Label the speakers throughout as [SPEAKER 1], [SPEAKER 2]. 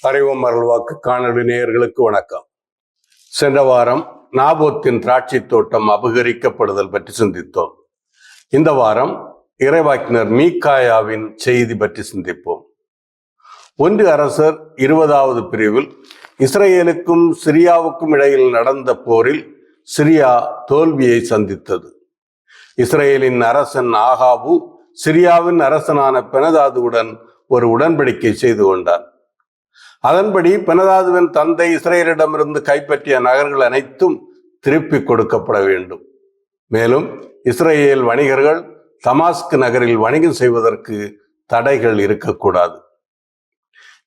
[SPEAKER 1] அறிவும் அருள்வாக்கு காணொளி நேயர்களுக்கு வணக்கம். சென்ற வாரம் நாபோத்தின் திராட்சை தோட்டம் அபகரிக்கப்படுதல் பற்றி சிந்தித்தோம். இந்த வாரம் இறைவாக்கினர் மீகாயாவின் செய்தி பற்றி சிந்திப்போம். 1 அரசர் 20வது பிரிவில் இஸ்ரேலுக்கும் சிரியாவுக்கும் இடையில் நடந்த போரில் சிரியா தோல்வியை சந்தித்தது. இஸ்ரேலின் அரசன் ஆகாபு சிரியாவின் அரசனான பெனதாதுவுடன் ஒரு உடன்படிக்கை செய்து கொண்டார். அதன்படி பெனதாதுவின் தந்தை இஸ்ரேலிடமிருந்து கைப்பற்றிய நகர்கள் அனைத்தும் திருப்பி கொடுக்கப்பட வேண்டும். மேலும் இஸ்ரேல் வணிகர்கள் தமாஸ்கு நகரில் வணிகம் செய்வதற்கு தடைகள் இருக்கக்கூடாது.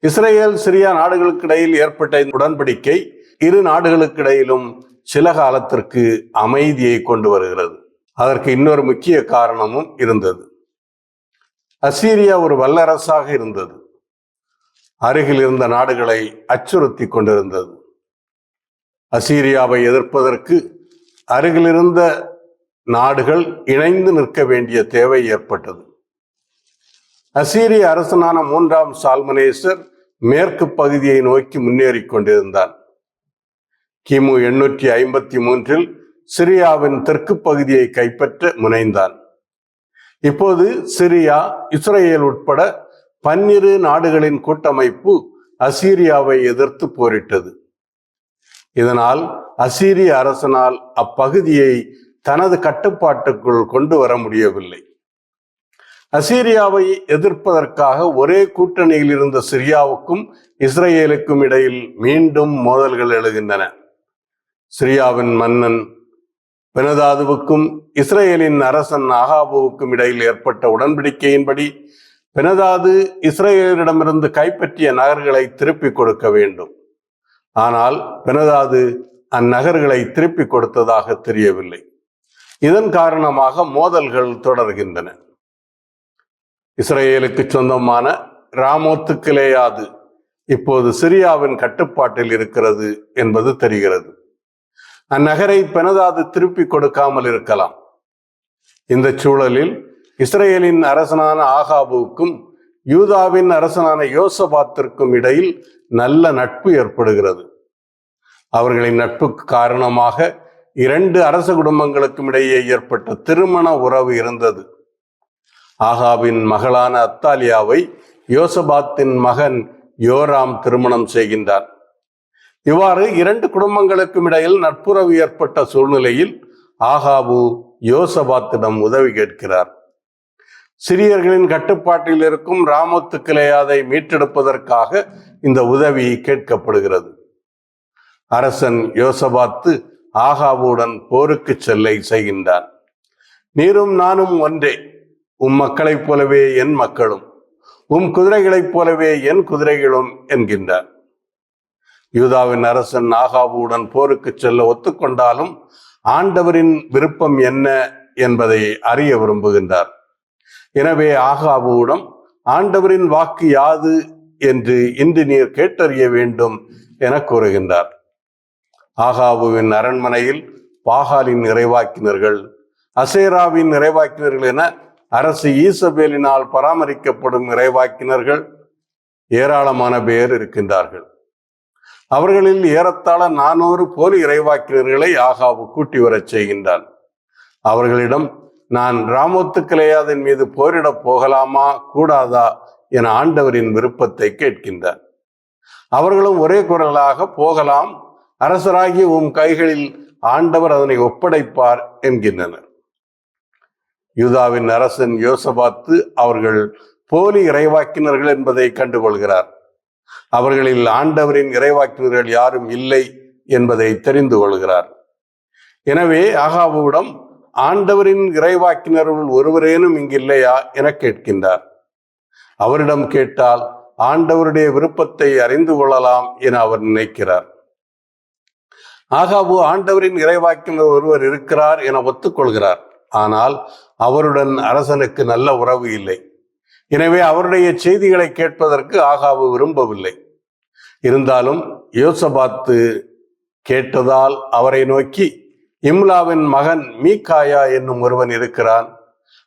[SPEAKER 1] இஸ்ரேல் சிரியா நாடுகளுக்கு இடையில் ஏற்பட்ட உடன்படிக்கை இரு நாடுகளுக்கு இடையிலும் சில காலத்திற்கு அமைதியை கொண்டு வருகிறது. அதற்கு இன்னொரு முக்கிய காரணமும் இருந்தது. அசீரியா ஒரு வல்லரசாக இருந்தது. அருகில் இருந்த நாடுகளை அச்சுறுத்தி கொண்டிருந்தது. அசீரியாவை எதிர்ப்பதற்கு அருகிலிருந்த நாடுகள் இணைந்து நிற்க வேண்டிய தேவை ஏற்பட்டது. அசீரிய அரசனான 3ஆம் சால்மனேசர் மேற்கு பகுதியை நோக்கி முன்னேறி கொண்டிருந்தான். கிமு 853 சிரியாவின் தெற்கு பகுதியை கைப்பற்ற முனைந்தான். இப்போது சிரியா, இஸ்ரேல் உட்பட 12 நாடுகளின் கூட்டமைப்பு அசீரியாவை எதிர்த்து போரிட்டது. இதனால் அசீரிய அரசனால் அப்பகுதியை தனது கட்டுப்பாட்டுக்குள் கொண்டு வர முடியவில்லை. அசீரியாவை எதிர்ப்பதற்காக ஒரே கூட்டணியில் இருந்த சிரியாவுக்கும் இஸ்ரேலுக்கும் இடையில் மீண்டும் மோதல்கள் எழுகின்றன. சிரியாவின் மன்னன் பெனதாதுவுக்கும் இஸ்ரேலின் அரசன் ஆகாபுவுக்கும் இடையில் ஏற்பட்ட உடன்படிக்கையின்படி பெனதாது இஸ்ரேலிடமிருந்து கைப்பற்றிய நகர்களை திருப்பி கொடுக்க வேண்டும். ஆனால் பெனதாது அந்நகர்களை திருப்பி கொடுத்ததாக தெரியவில்லை. இதன் காரணமாக மோதல்கள் தொடர்கின்றன. இஸ்ரேலுக்கு சொந்தமான ராமோத்து கிலேயாது இப்போது சிரியாவின் கட்டுப்பாட்டில் இருக்கிறது என்பது தெரிகிறது. அந்நகரை பெனதாது திருப்பி கொடுக்காமல் இருக்கலாம். இந்த சூழலில் இஸ்ரேலின் அரசனான ஆகாபுவுக்கும் யூதாவின் அரசனான யோசபாத்திற்கும் இடையில் நல்ல நட்பு ஏற்படுகிறது. அவர்களின் நட்புக்கு காரணமாக 2 அரச குடும்பங்களுக்கும் இடையே ஏற்பட்ட திருமண உறவு இருந்தது. ஆகாபின் மகளான அத்தாலியாவை யோசபாத்தின் மகன் யோராம் திருமணம் செய்கின்றார். இவ்வாறு 2 குடும்பங்களுக்கும் இடையில் நட்புறவு ஏற்பட்ட சூழ்நிலையில் ஆகாபு யோசபாத்திடம் உதவி கேட்கிறார். சிரியர்களின் கட்டுப்பாட்டில் இருக்கும் ராமோத்து கிலேயாதை மீட்டெடுப்பதற்காக இந்த உதவி கேட்கப்படுகிறது. அரசன் யோசபாத்து ஆகாபுடன் போருக்கு செல்ல செய்கின்றார். நீரும் நானும் ஒன்றே, உம் மக்களைப் போலவே என் மக்களும், உம் குதிரைகளைப் போலவே என் குதிரைகளும் என்கின்றார். யூதாவின் அரசன் ஆகாபுடன் போருக்கு செல்ல ஒத்துக்கொண்டாலும் ஆண்டவரின் விருப்பம் என்ன என்பதை அறிய விரும்புகின்றார். எனவே ஆகாபுவிடம் ஆண்டவரின் வாக்கு யாது என்று இன்று நீர் கேட்டறிய வேண்டும் என கூறுகின்றார். ஆகாபுவின் அரண்மனையில் பாகாலின் இறைவாக்கினர்கள், அசேராவின் இறைவாக்கினர்கள் என அரசு ஈசபேலினால் பராமரிக்கப்படும் இறைவாக்கினர்கள் ஏராளமான பேர் இருக்கின்றார்கள். அவர்களில் ஏறத்தாழ 400 போலி இறைவாக்கினர்களை ஆகாபு கூட்டி வரச் செய்கின்றான். அவர்களிடம், நான் ராமோத்து கிலேயாதின் மீது போரிடப் போகலாமா கூடாதா என ஆண்டவரின் விருப்பத்தை கேட்கின்றார். அவர்களும் ஒரே குரலாக, போகலாம், அரசராகி உம் கைகளில் ஆண்டவர் அதனை ஒப்படைப்பார் என்கின்றனர். யூதாவின் அரசன் யோசபாத்து அவர்கள் போலி இறைவாக்கினர்கள் என்பதை கண்டுகொள்கிறார். அவர்களில் ஆண்டவரின் இறைவாக்கினர்கள் யாரும் இல்லை என்பதை தெரிந்து கொள்கிறார். எனவே ஆகாபுவிடம், ஆண்டவரின் இறைவாக்கினர்கள் ஒருவரேனும் இங்கில்லையா என கேட்கின்றார். அவரிடம் கேட்டால் ஆண்டவருடைய விருப்பத்தை அறிந்து கொள்ளலாம் என அவர் நினைக்கிறார். ஆகாபு ஆண்டவரின் இறைவாக்கினர் ஒருவர் இருக்கிறார் என ஒத்துக்கொள்கிறார். ஆனால் அவருடன் அரசனுக்கு நல்ல உறவு இல்லை. எனவே அவருடைய செய்திகளை கேட்பதற்கு ஆகாபு விரும்பவில்லை. இருந்தாலும் யோசபாத்து கேட்டதால் அவரை நோக்கி, இம்லாவின் மகன் மீகாயா என்னும் ஒருவன் இருக்கிறான்.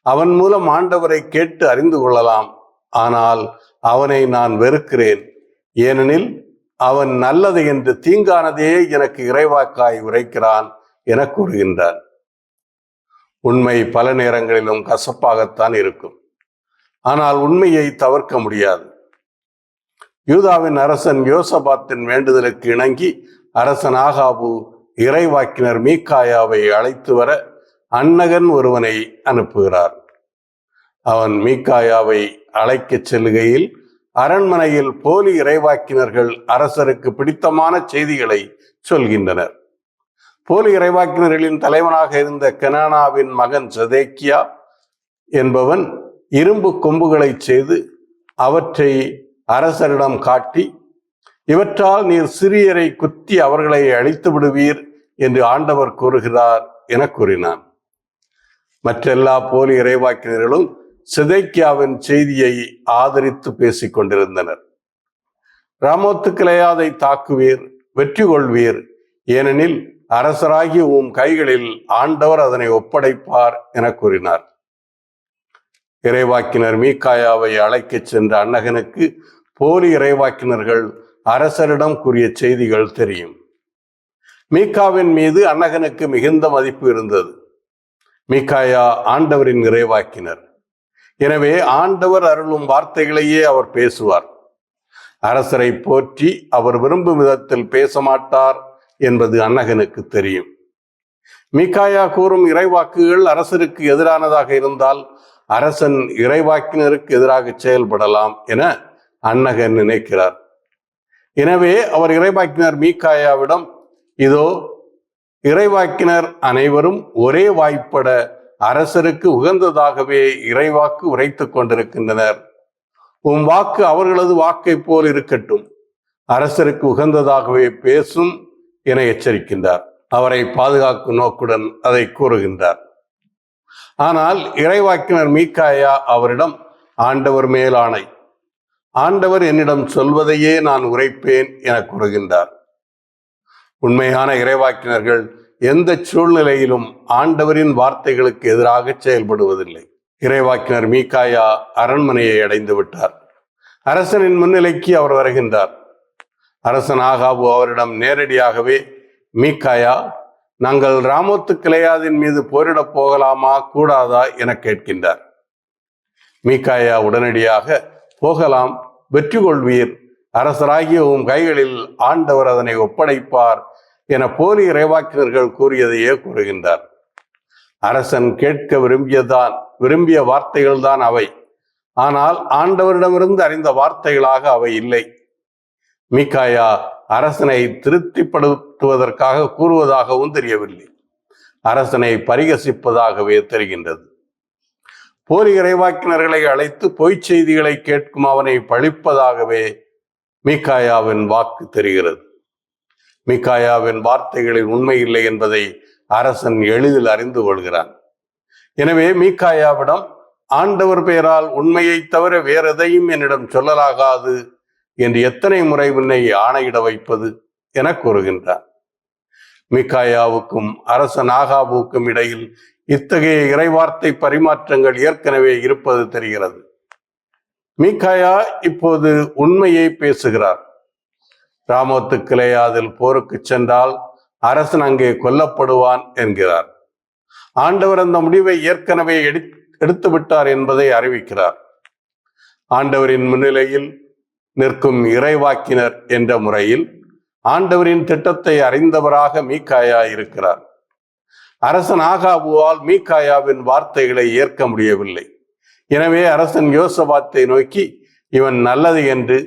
[SPEAKER 1] அவன் மூலம் ஆண்டவரை கேட்டு அறிந்து கொள்ளலாம். ஆனால் அவனை நான் வெறுக்கிறேன். ஏனெனில் அவன் நல்லது என்று தீங்கானதையே எனக்கு இறைவாக்காய் உரைக்கிறான் என கூறுகின்றான். உண்மை பல நேரங்களிலும் கசப்பாகத்தான் இருக்கும். ஆனால் உண்மையை தவிர்க்க முடியாது. யூதாவின் அரசன் யோசபாத்தின் வேண்டுதலுக்கு இணங்கி அரசன் ஆகாபு இறைவாக்கினர் மீகாயாவை அழைத்து வர அன்னகன் ஒருவனை அனுப்புகிறார். அவன் மீகாயாவை அழைக்கச் செல்லுகையில் அரண்மனையில் போலி இறைவாக்கினர்கள் அரசருக்கு பிடித்தமான செய்திகளை சொல்கின்றனர். போலி இறைவாக்கினர்களின் தலைவனாக இருந்த கெனானாவின் மகன் செதேக்கியா என்பவன் இரும்பு கொம்புகளை செய்து அவற்றை அரசரிடம் காட்டி, இவற்றால் நீர் சிறியரை குத்தி அவர்களை அழித்து விடுவீர் என்று ஆண்டவர் கூறுகிறார் என கூறினான். மற்றெல்லா போலி இறைவாக்கினர்களும் செதேக்கியாவின் செய்தியை ஆதரித்து பேசிக் கொண்டிருந்தனர். ராமோத்து கிளையாதை தாக்குவீர், வெற்றி கொள்வீர், ஏனெனில் அரசராகி உம் கைகளில் ஆண்டவர் அதனை ஒப்படைப்பார் என கூறினார். இறைவாக்கினர் மீகாயாவை அழைக்கச் சென்ற அன்னகனுக்கு போலி இறைவாக்கினர்கள் அரசரிடம் கூறிய செய்திகள் தெரியும். மீகாவின் மீது அன்னகனுக்கு மிகுந்த மதிப்பு இருந்தது. மீகாயா ஆண்டவரின் இறைவாக்கினர். எனவே ஆண்டவர் அருளும் வார்த்தைகளையே அவர் பேசுவார். அரசரை போற்றி அவர் விரும்பும் விதத்தில் பேச மாட்டார் என்பது அன்னகனுக்கு தெரியும். மீகாயா கூறும் இறைவாக்குகள் அரசருக்கு எதிரானதாக இருந்தால் அரசன் இறைவாக்கினருக்கு எதிராக செயல்படலாம் என அன்னகன் நினைக்கிறார். எனவே அவர் இறைவாக்கினர் மீகாயாவிடம், இதோ இறைவாக்கினர் அனைவரும் ஒரே வாய்ப்பட அரசருக்கு உகந்ததாகவே இறைவாக்கு உரைத்துக் கொண்டிருக்கின்றனர். உம் வாக்கு அவர்களது வாக்கை போல் இருக்கட்டும், அரசருக்கு உகந்ததாகவே பேசும் என எச்சரிக்கின்றார். அவரை பாதுகாக்கும் நோக்குடன் அதை கூறுகின்றார். ஆனால் இறைவாக்கினர் மீகாயா அவரிடம், ஆண்டவர் மேலாணை, ஆண்டவர் என்னிடம் சொல்வதையே நான் உரைப்பேன் என கூறுகின்றார். உண்மையான இறைவாக்கினர்கள் எந்த சூழ்நிலையிலும் ஆண்டவரின் வார்த்தைகளுக்கு எதிராக செயல்படுவதில்லை. இறைவாக்கினர் மீகாயா அரண்மனையை அடைந்து விட்டார். அரசனின் முன்னிலைக்கு அவர் வருகின்றார். அரசன் ஆகாபு அவரிடம் நேரடியாகவே, மீகாயா, நாங்கள் ராமோத்து கிளையாதின் மீது போரிடப் போகலாமா கூடாதா என கேட்கின்றார். மீகாயா உடனடியாக, போகலாம், வெற்றி கொள்வீர், அரசராகிய உம் கைகளில் ஆண்டவர் அதனை ஒப்படைப்பார் என போலி இறைவாக்கினர்கள் கூறியதையே கூறுகின்றார். அரசன் கேட்க விரும்பிய வார்த்தைகள் தான் அவை. ஆனால் ஆண்டவரிடமிருந்து அறிந்த வார்த்தைகளாக அவை இல்லை. மீகாயா அரசனை திருப்திப்படுத்துவதற்காக கூறுவதாகவும் தெரியவில்லை. அரசனை பரிகசிப்பதாகவே தெரிகின்றது. போலி இறைவாக்கினர்களை அழைத்து பொய்ச் செய்திகளை கேட்கும் அவனை பழிப்பதாகவே மீகாயாவின் வாக்கு தெரிகிறது. மீகாயாவின் வார்த்தைகளில் உண்மை இல்லை என்பதை அரசன் எளிதில் அறிந்து கொள்கிறான். எனவே மீகாயாவிடம், ஆண்டவர் பெயரால் உண்மையை தவிர வேறெதையும் என்னிடம் சொல்லலாகாது என்று எத்தனை முறை உன்னை ஆணையிட வைப்பது என கூறுகின்றார். மீகாயாவுக்கும் அரசன் ஆகாபுக்கும் இடையில் இத்தகைய இறைவார்த்தை பரிமாற்றங்கள் ஏற்கனவே இருப்பது தெரிகிறது. மீகாயா இப்போது உண்மையை பேசுகிறார். ராமோத்து கிளையாதில் போருக்கு சென்றால் அரசன் அங்கே கொல்லப்படுவான் என்கிறார். ஆண்டவர் அந்த முடிவை ஏற்கனவே எடுத்து விட்டார் என்பதை அறிவிக்கிறார். ஆண்டவரின் முன்னிலையில் நிற்கும் இறைவாக்கினர் என்ற முறையில் ஆண்டவரின் திட்டத்தை அறிந்தவராக மீகாயா இருக்கிறார். அரசன் ஆகாபுவால் மீகாயாவின் வார்த்தைகளை ஏற்க முடியவில்லை. எனவே அரசன் யோசபாத்தை நோக்கி, இவன் நல்லது என்று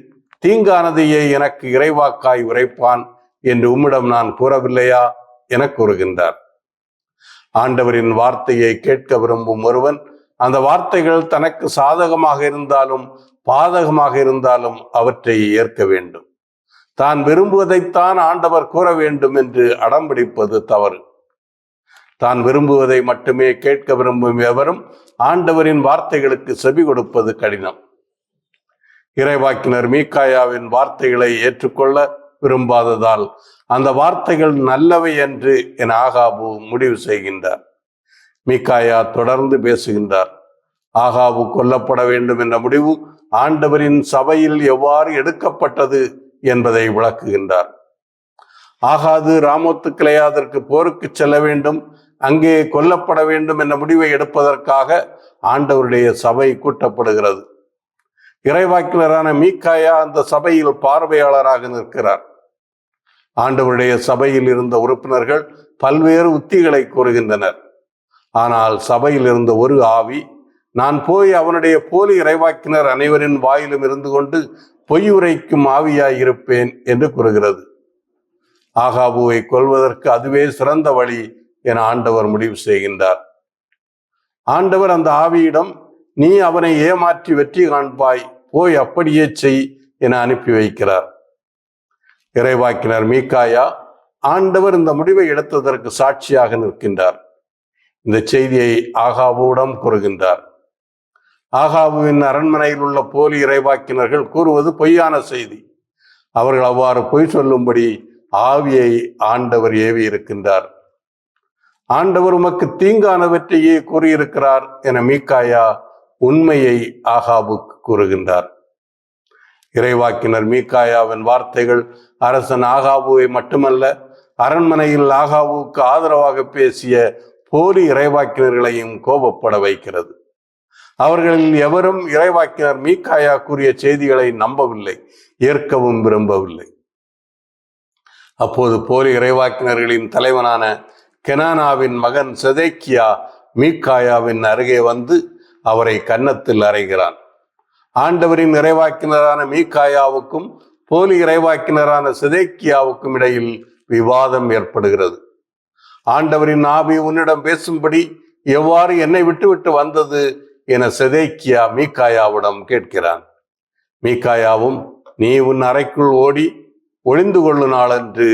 [SPEAKER 1] தீங்கானதையே எனக்கு இறைவாக்காய் உரைப்பான் என்று உம்மிடம் நான் கூறவில்லையா என கூறுகின்றார். ஆண்டவரின் வார்த்தையை கேட்க விரும்பும் ஒருவன் அந்த வார்த்தைகள் தனக்கு சாதகமாக இருந்தாலும் பாதகமாக இருந்தாலும் அவற்றை ஏற்க வேண்டும். தான் விரும்புவதைத்தான் ஆண்டவர் கூற வேண்டும் என்று அடம்பிடிப்பது தவறு. தான் விரும்புவதை மட்டுமே கேட்க விரும்பும் எவரும் ஆண்டவரின் வார்த்தைகளுக்கு செவி கொடுப்பது கடினம். இறைவாக்கினர் மீகாயாவின் வார்த்தைகளை ஏற்றுக்கொள்ள விரும்பாததால் அந்த வார்த்தைகள் நல்லவை என்று என ஆகாபு முடிவு செய்கின்றார். மீகாயா தொடர்ந்து பேசுகின்றார். ஆகாபு கொல்லப்பட வேண்டும் என்ற முடிவு ஆண்டவரின் சபையில் எவ்வாறு எடுக்கப்பட்டது என்பதை விளக்குகின்றார். ஆகாது, ராமோத்து கிளையாதற்கு போருக்கு செல்ல வேண்டும், அங்கே கொல்லப்பட வேண்டும் என்ற முடிவை எடுப்பதற்காக ஆண்டவருடைய சபை கூட்டப்படுகிறது. இறைவாக்கினரான மீகாயா அந்த சபையில் பார்வையாளராக நிற்கிறார். ஆண்டவருடைய சபையில் இருந்த உறுப்பினர்கள் பல்வேறு உத்திகளை கூறுகின்றனர். ஆனால் சபையில் இருந்த ஒரு ஆவி, நான் போய் அவனுடைய போலி இறைவாக்கினர் அனைவரின் வாயிலும் இருந்து கொண்டு பொய் உரைக்கும் ஆவியாயிருப்பேன் என்று கூறுகிறது. ஆகாபுவை கொல்வதற்கு அதுவே சிறந்த வழி என ஆண்டவர் முடிவு செய்கின்றார். ஆண்டவர் அந்த ஆவியிடம், நீ அவனை ஏமாற்றி வெற்றி காண்பாய், போய் அப்படியே செய் என அனுப்பி வைக்கிறார். இறைவாக்கினர் மீகாயா ஆண்டவர் இந்த முடிவை எடுத்ததற்கு சாட்சியாக நிற்கின்றார். இந்த செய்தியை ஆகாபுவிடம் கூறுகின்றார். ஆகாபுவின் அரண்மனையில் உள்ள போலி இறைவாக்கினர்கள் கூறுவது பொய்யான செய்தி. அவர்கள் அவ்வாறு பொய் சொல்லும்படி ஆவியை ஆண்டவர் ஏவி இருக்கின்றார். ஆண்டவர் உமக்கு தீங்கானவற்றையே கூறியிருக்கிறார் என மீகாயா உண்மையை ஆகாபுக்கு கூறுகின்றார். இறைவாக்கினர் மீகாயாவின் வார்த்தைகள் அரசன் ஆகாபுவை மட்டுமல்ல, அரண்மனையில் ஆகாபுவுக்கு ஆதரவாக பேசிய போலி இறைவாக்கினர்களையும் கோபப்பட வைக்கிறது. அவர்களில் எவரும் இறைவாக்கினர் மீகாயா கூறிய செய்திகளை நம்பவில்லை, ஏற்கவும் விரும்பவில்லை. அப்போது போலி இறைவாக்கினர்களின் தலைவனான கெனானாவின் மகன் செதேக்கியா மீகாயாவின் அருகே வந்து அவரை கன்னத்தில் அறைகிறான். ஆண்டவரின் இறைவாக்கினரான மீகாயாவுக்கும் போலி இறைவாக்கினரான செதேக்கியாவுக்கும் இடையில் விவாதம் ஏற்படுகிறது. ஆண்டவரின் ஆவி உன்னிடம் பேசும்படி எவ்வாறு என்னை விட்டுவிட்டு வந்தது என செதேக்கியா மீகாயாவிடம் கேட்கிறான். மீகாயாவும், நீ உன் அறைக்குள் ஓடி ஒளிந்து கொள்ளு நாளன்று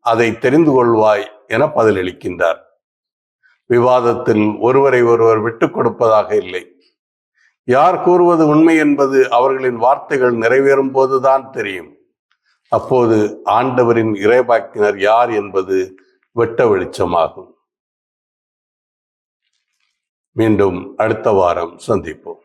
[SPEAKER 1] அதை தெரிந்து கொள்வாய் என பதிலளிக்கின்றார். விவாதத்தில் ஒருவரை ஒருவர் விட்டுக் கொடுப்பதாக இல்லை. யார் கூறுவது உண்மை என்பது அவர்களின் வார்த்தைகள் நிறைவேறும் போதுதான் தெரியும். அப்போது ஆண்டவரின் இறைவாக்கினர் யார் என்பது வெட்ட வெளிச்சமாகும். மீண்டும் அடுத்த வாரம் சந்திப்போம்.